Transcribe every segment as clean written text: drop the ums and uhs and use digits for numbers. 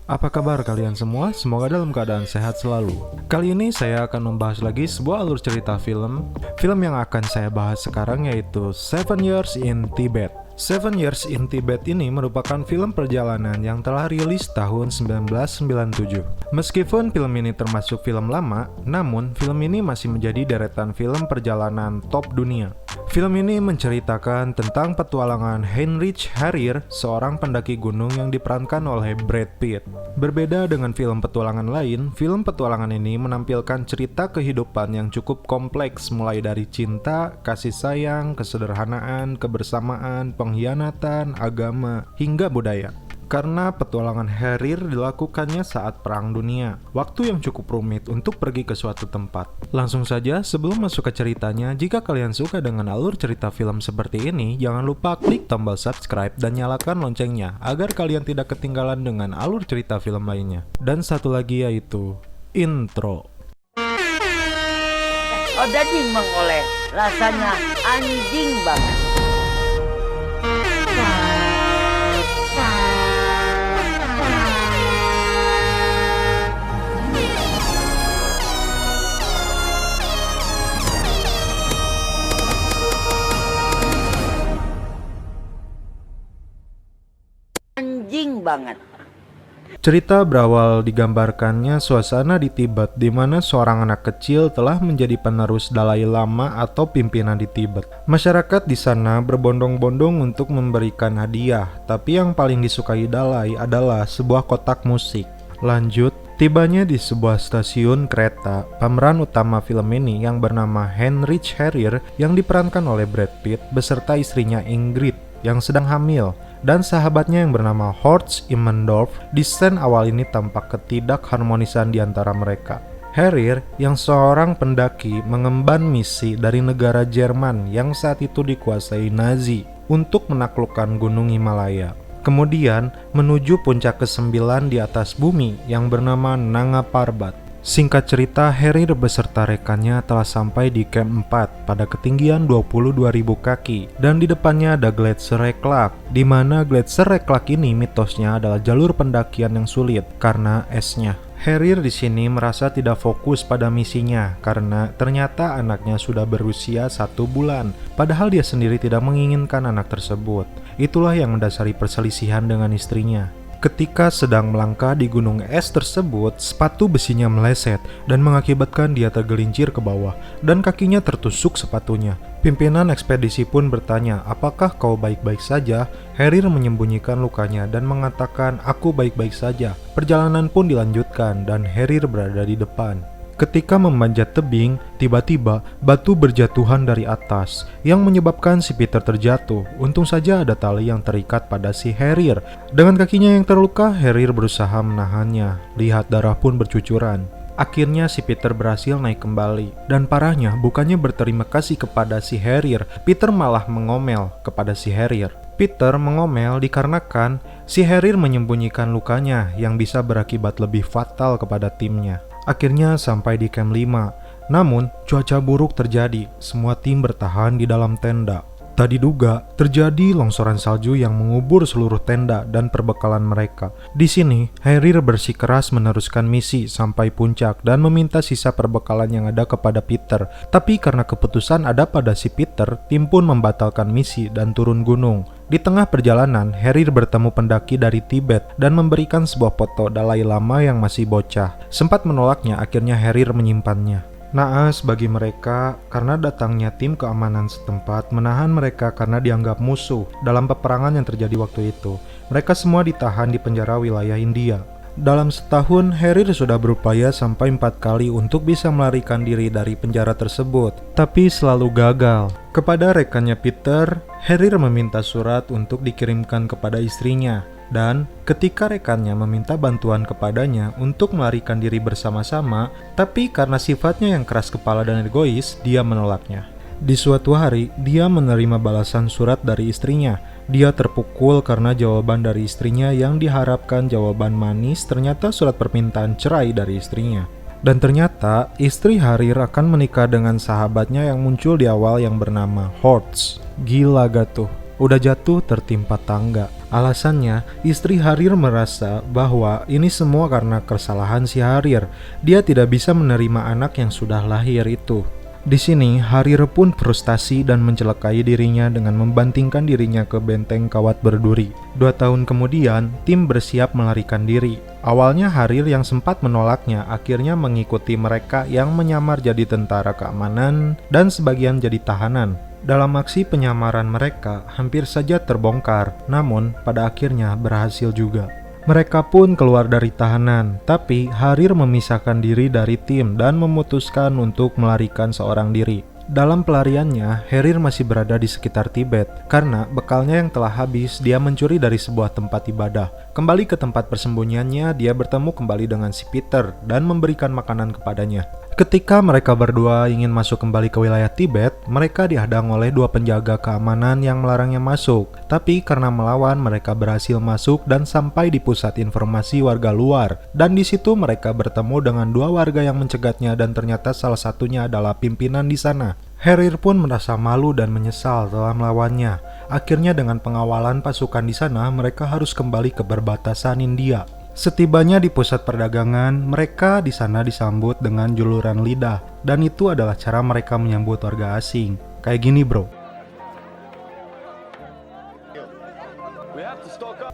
Apa kabar kalian semua? Semoga dalam keadaan sehat selalu. Kali ini saya akan membahas lagi sebuah alur cerita film. Film yang akan saya bahas sekarang yaitu Seven Years in Tibet. Seven Years in Tibet ini merupakan film perjalanan yang telah rilis tahun 1997. Meskipun film ini termasuk film lama, namun film ini masih menjadi deretan film perjalanan top dunia. Film ini menceritakan tentang petualangan Heinrich Harrier, seorang pendaki gunung yang diperankan oleh Brad Pitt. Berbeda dengan film petualangan lain, film petualangan ini menampilkan cerita kehidupan yang cukup kompleks, mulai dari cinta, kasih sayang, kesederhanaan, kebersamaan, pengkhianatan, agama, hingga budaya. Karena petualangan Harrier dilakukannya saat Perang Dunia, waktu yang cukup rumit untuk pergi ke suatu tempat. Langsung saja, sebelum masuk ke ceritanya, jika kalian suka dengan alur cerita film seperti ini, jangan lupa klik tombol subscribe dan nyalakan loncengnya, agar kalian tidak ketinggalan dengan alur cerita film lainnya. Dan satu lagi yaitu intro. Oh, daging mengoleh, rasanya anjing banget. Anjing banget. Cerita berawal digambarkannya suasana di Tibet di mana seorang anak kecil telah menjadi penerus Dalai Lama atau pimpinan di Tibet. Masyarakat di sana berbondong-bondong untuk memberikan hadiah, tapi yang paling disukai Dalai adalah sebuah kotak musik. Lanjut, tibanya di sebuah stasiun kereta, pemeran utama film ini yang bernama Heinrich Harrier yang diperankan oleh Brad Pitt beserta istrinya Ingrid yang sedang hamil, dan sahabatnya yang bernama Horst Immendorf. Di scene awal ini tampak ketidakharmonisan di antara mereka. Harrier yang seorang pendaki mengemban misi dari negara Jerman yang saat itu dikuasai Nazi untuk menaklukkan Gunung Himalaya. Kemudian menuju puncak ke-9 di atas bumi yang bernama Nanga Parbat. Singkat cerita, Harrier beserta rekannya telah sampai di Camp 4 pada ketinggian 22.000 kaki, dan di depannya ada Gletser Reklak, di mana Gletser Reklak ini mitosnya adalah jalur pendakian yang sulit karena esnya. Harrier di sini merasa tidak fokus pada misinya karena ternyata anaknya sudah berusia 1 bulan, padahal dia sendiri tidak menginginkan anak tersebut. Itulah yang mendasari perselisihan dengan istrinya. Ketika sedang melangkah di gunung es tersebut, sepatu besinya meleset dan mengakibatkan dia tergelincir ke bawah dan kakinya tertusuk sepatunya. Pimpinan ekspedisi pun bertanya, "Apakah kau baik-baik saja?" Harrier menyembunyikan lukanya dan mengatakan, "Aku baik-baik saja." Perjalanan pun dilanjutkan dan Harrier berada di depan. Ketika memanjat tebing, tiba-tiba batu berjatuhan dari atas yang menyebabkan si Peter terjatuh. Untung saja ada tali yang terikat pada si Harrier. Dengan kakinya yang terluka, Harrier berusaha menahannya. Lihat, darah pun bercucuran. Akhirnya si Peter berhasil naik kembali. Dan parahnya, bukannya berterima kasih kepada si Harrier, Peter malah mengomel kepada si Harrier. Peter mengomel dikarenakan si Harrier menyembunyikan lukanya yang bisa berakibat lebih fatal kepada timnya. Akhirnya sampai di Camp 5. Namun, cuaca buruk terjadi. Semua tim bertahan di dalam tenda. Tak diduga, terjadi longsoran salju yang mengubur seluruh tenda dan perbekalan mereka. Di sini, Harrier bersikeras meneruskan misi sampai puncak dan meminta sisa perbekalan yang ada kepada Peter. Tapi karena keputusan ada pada si Peter, tim pun membatalkan misi dan turun gunung. Di tengah perjalanan, Harrier bertemu pendaki dari Tibet dan memberikan sebuah foto Dalai Lama yang masih bocah. Sempat menolaknya, akhirnya Harrier menyimpannya. Naas bagi mereka karena datangnya tim keamanan setempat menahan mereka karena dianggap musuh dalam peperangan yang terjadi waktu itu. Mereka semua ditahan di penjara wilayah India. Dalam setahun, Harrier sudah berupaya sampai 4 kali untuk bisa melarikan diri dari penjara tersebut, tapi selalu gagal. Kepada rekannya Peter, Harrier meminta surat untuk dikirimkan kepada istrinya. Dan ketika rekannya meminta bantuan kepadanya untuk melarikan diri bersama-sama, tapi karena sifatnya yang keras kepala dan egois, dia menolaknya. Di suatu hari, dia menerima balasan surat dari istrinya. Dia terpukul karena jawaban dari istrinya yang diharapkan jawaban manis ternyata surat permintaan cerai dari istrinya. Dan ternyata istri Harrier akan menikah dengan sahabatnya yang muncul di awal yang bernama Horst. Gila gak tuh? udah jatuh tertimpa tangga. Alasannya, istri Harir merasa bahwa ini semua karena kesalahan si Harir. Dia tidak bisa menerima anak yang sudah lahir itu. Di sini, Harir pun frustasi dan mencelakai dirinya dengan membantingkan dirinya ke benteng kawat berduri. 2 tahun kemudian, tim bersiap melarikan diri. Awalnya Harir yang sempat menolaknya akhirnya mengikuti mereka yang menyamar jadi tentara keamanan dan sebagian jadi tahanan. Dalam aksi penyamaran mereka hampir saja terbongkar, namun pada akhirnya berhasil juga. Mereka pun keluar dari tahanan, tapi Harir memisahkan diri dari tim dan memutuskan untuk melarikan seorang diri. Dalam pelariannya, Harir masih berada di sekitar Tibet. Karena bekalnya yang telah habis, dia mencuri dari sebuah tempat ibadah. Kembali ke tempat persembunyiannya, dia bertemu kembali dengan si Peter dan memberikan makanan kepadanya. Ketika mereka berdua ingin masuk kembali ke wilayah Tibet, mereka dihadang oleh 2 penjaga keamanan yang melarangnya masuk. Tapi karena melawan, mereka berhasil masuk dan sampai di pusat informasi warga luar. Dan di situ mereka bertemu dengan 2 warga yang mencegatnya dan ternyata salah satunya adalah pimpinan di sana. Harir pun merasa malu dan menyesal telah melawannya. Akhirnya dengan pengawalan pasukan di sana, mereka harus kembali ke perbatasan India. Setibanya di pusat perdagangan, mereka di sana disambut dengan juluran lidah, dan itu adalah cara mereka menyambut warga asing. Kayak gini, bro.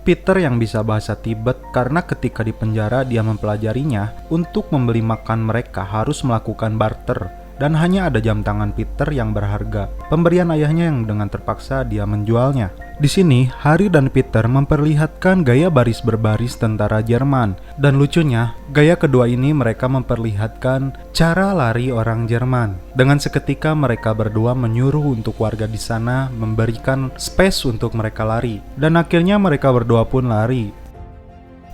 Peter yang bisa bahasa Tibet karena ketika di penjara dia mempelajarinya. Untuk membeli makan mereka harus melakukan barter, dan hanya ada jam tangan Peter yang berharga. Pemberian ayahnya yang dengan terpaksa dia menjualnya. Di sini, Harir dan Peter memperlihatkan gaya baris berbaris tentara Jerman. Dan lucunya, gaya kedua ini mereka memperlihatkan cara lari orang Jerman. Dengan seketika mereka berdua menyuruh untuk warga di sana memberikan space untuk mereka lari. Dan akhirnya mereka berdua pun lari.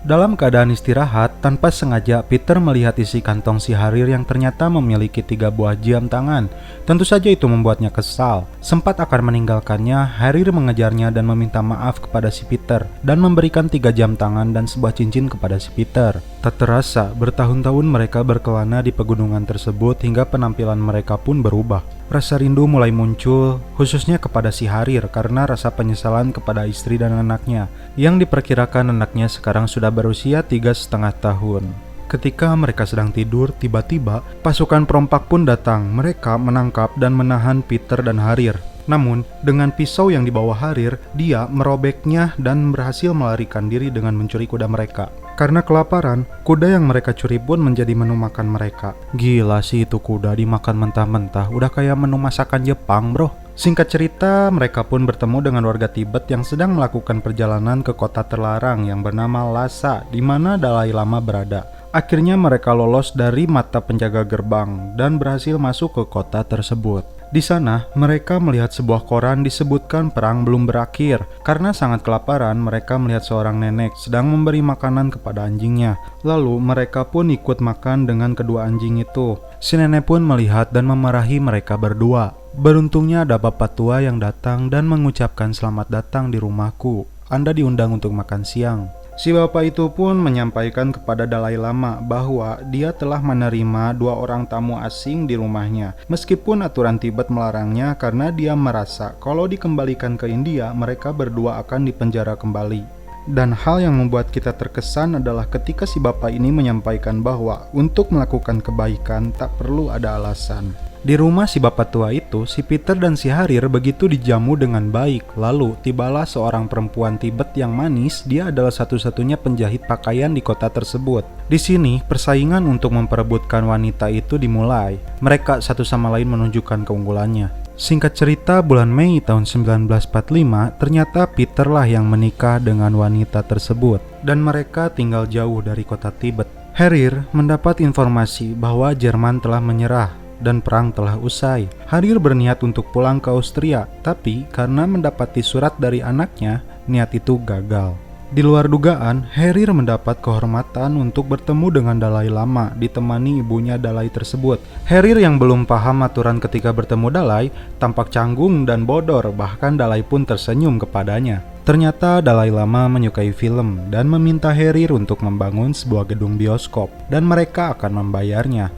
Dalam keadaan istirahat, tanpa sengaja Peter melihat isi kantong si Harir yang ternyata memiliki 3 buah jam tangan. Tentu saja itu membuatnya kesal. Sempat akan meninggalkannya, Harir mengejarnya dan meminta maaf kepada si Peter dan memberikan 3 jam tangan dan sebuah cincin kepada si Peter. Tak terasa, bertahun-tahun mereka berkelana di pegunungan tersebut hingga penampilan mereka pun berubah. Rasa rindu mulai muncul, khususnya kepada si Harir karena rasa penyesalan kepada istri dan anaknya, yang diperkirakan anaknya sekarang sudah berusia 3,5 tahun. Ketika mereka sedang tidur, tiba-tiba pasukan perompak pun datang. Mereka menangkap dan menahan Peter dan Harir. Namun, dengan pisau yang dibawa Harir, dia merobeknya dan berhasil melarikan diri dengan mencuri kuda mereka. Karena kelaparan, kuda yang mereka curi pun menjadi menu makan mereka. Gila sih itu kuda dimakan mentah-mentah, udah kayak menu masakan Jepang, bro. Singkat cerita, mereka pun bertemu dengan warga Tibet yang sedang melakukan perjalanan ke kota terlarang yang bernama Lhasa, di mana Dalai Lama berada. Akhirnya mereka lolos dari mata penjaga gerbang dan berhasil masuk ke kota tersebut. Di sana, mereka melihat sebuah koran disebutkan perang belum berakhir. Karena sangat kelaparan, mereka melihat seorang nenek sedang memberi makanan kepada anjingnya. Lalu, mereka pun ikut makan dengan kedua anjing itu. Si nenek pun melihat dan memarahi mereka berdua. Beruntungnya ada bapak tua yang datang dan mengucapkan selamat datang di rumahku. Anda diundang untuk makan siang. Si bapak itu pun menyampaikan kepada Dalai Lama bahwa dia telah menerima 2 orang tamu asing di rumahnya. Meskipun aturan Tibet melarangnya karena dia merasa kalau dikembalikan ke India, mereka berdua akan dipenjara kembali. Dan hal yang membuat kita terkesan adalah ketika si bapak ini menyampaikan bahwa untuk melakukan kebaikan tak perlu ada alasan. Di rumah si bapak tua itu, si Peter dan si Harir begitu dijamu dengan baik. Lalu, tibalah seorang perempuan Tibet yang manis. Dia adalah satu-satunya penjahit pakaian di kota tersebut. Di sini, persaingan untuk memperebutkan wanita itu dimulai. Mereka satu sama lain menunjukkan keunggulannya. Singkat cerita, bulan Mei tahun 1945, ternyata Peter lah yang menikah dengan wanita tersebut. Dan mereka tinggal jauh dari kota Tibet. Harir mendapat informasi bahwa Jerman telah menyerah dan perang telah usai. Harir berniat untuk pulang ke Austria, tapi karena mendapati surat dari anaknya, niat itu gagal. Di luar dugaan, Harir mendapat kehormatan untuk bertemu dengan Dalai Lama, ditemani ibunya Dalai tersebut. Harir yang belum paham aturan ketika bertemu Dalai, tampak canggung dan bodor, bahkan Dalai pun tersenyum kepadanya. Ternyata Dalai Lama menyukai film dan meminta Harir untuk membangun sebuah gedung bioskop dan mereka akan membayarnya.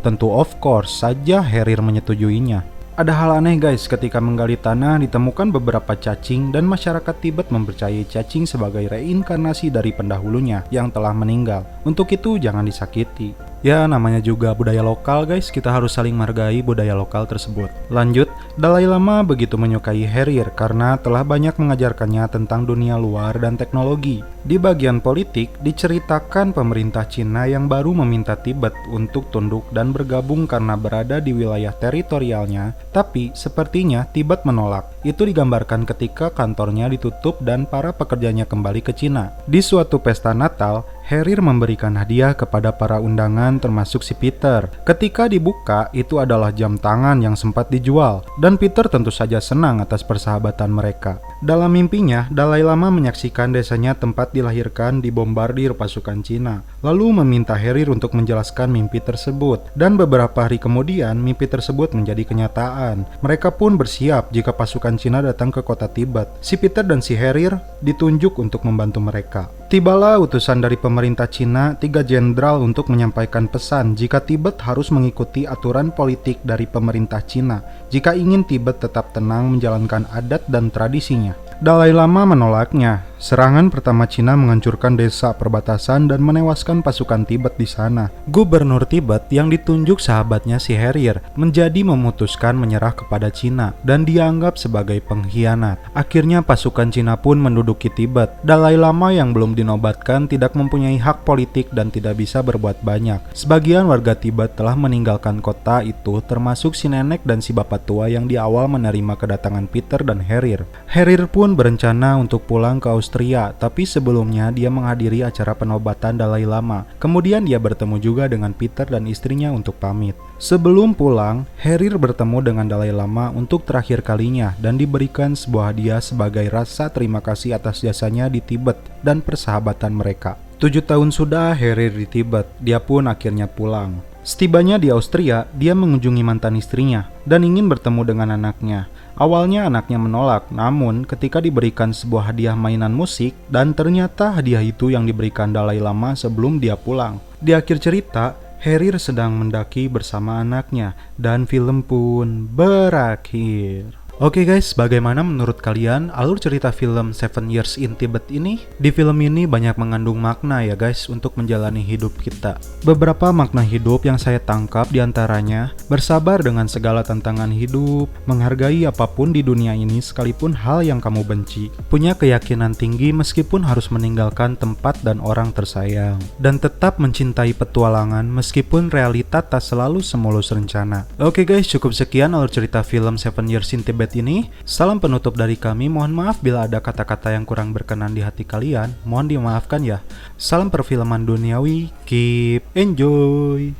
Tentu of course saja Harir menyetujuinya. Ada hal aneh guys, ketika menggali tanah ditemukan beberapa cacing dan masyarakat Tibet mempercayai cacing sebagai reinkarnasi dari pendahulunya yang telah meninggal. Untuk itu jangan disakiti. Ya namanya juga budaya lokal guys, kita harus saling menghargai budaya lokal tersebut. Lanjut, Dalai Lama begitu menyukai Herir karena telah banyak mengajarkannya tentang dunia luar dan teknologi. Di bagian politik, diceritakan pemerintah Cina yang baru meminta Tibet untuk tunduk dan bergabung karena berada di wilayah teritorialnya, tapi sepertinya Tibet menolak. Itu digambarkan ketika kantornya ditutup dan para pekerjanya kembali ke Cina. Di suatu pesta Natal, Herir memberikan hadiah kepada para undangan termasuk si Peter. Ketika dibuka, itu adalah jam tangan yang sempat dijual, dan Peter tentu saja senang atas persahabatan mereka. Dalam mimpinya, Dalai Lama menyaksikan desanya tempat dilahirkan dibombardir pasukan Cina, lalu meminta Herir untuk menjelaskan mimpi tersebut. Dan beberapa hari kemudian, mimpi tersebut menjadi kenyataan. Mereka pun bersiap jika pasukan Cina datang ke kota Tibet. Si Peter dan si Herir ditunjuk untuk membantu mereka. Tibalah utusan dari pemerintah Cina, 3 jenderal untuk menyampaikan pesan jika Tibet harus mengikuti aturan politik dari pemerintah Cina jika ingin Tibet tetap tenang menjalankan adat dan tradisinya. Dalai Lama menolaknya. Serangan pertama Cina menghancurkan desa perbatasan dan menewaskan pasukan Tibet di sana. Gubernur Tibet yang ditunjuk sahabatnya si Herir menjadi memutuskan menyerah kepada Cina dan dianggap sebagai pengkhianat. Akhirnya pasukan Cina pun menduduki Tibet. Dalai Lama yang belum dinobatkan tidak mempunyai hak politik dan tidak bisa berbuat banyak. Sebagian warga Tibet telah meninggalkan kota itu, termasuk si nenek dan si bapak tua yang di awal menerima kedatangan Peter dan Herir. Herir pun berencana untuk pulang ke Austria, tapi sebelumnya dia menghadiri acara penobatan Dalai Lama. Kemudian dia bertemu juga dengan Peter dan istrinya untuk pamit. Sebelum pulang, Herir bertemu dengan Dalai Lama untuk terakhir kalinya dan diberikan sebuah hadiah sebagai rasa terima kasih atas jasanya di Tibet dan persahabatan mereka. 7 tahun sudah Herir di Tibet, dia pun akhirnya pulang. Setibanya di Austria, dia mengunjungi mantan istrinya dan ingin bertemu dengan anaknya. Awalnya anaknya menolak, namun ketika diberikan sebuah hadiah mainan musik, dan ternyata hadiah itu yang diberikan Dalai Lama sebelum dia pulang. Di akhir cerita, Herir sedang mendaki bersama anaknya, dan film pun berakhir. Oke guys, bagaimana menurut kalian alur cerita film 7 Years in Tibet ini? Di film ini banyak mengandung makna ya guys untuk menjalani hidup kita. Beberapa makna hidup yang saya tangkap diantaranya bersabar dengan segala tantangan hidup, menghargai apapun di dunia ini sekalipun hal yang kamu benci, punya keyakinan tinggi meskipun harus meninggalkan tempat dan orang tersayang, dan tetap mencintai petualangan meskipun realita tak selalu semulus rencana. Oke guys, cukup sekian alur cerita film 7 Years in Tibet ini. Salam penutup dari kami, mohon maaf bila ada kata-kata yang kurang berkenan di hati kalian, mohon dimaafkan ya. Salam perfilman duniawi, keep enjoy.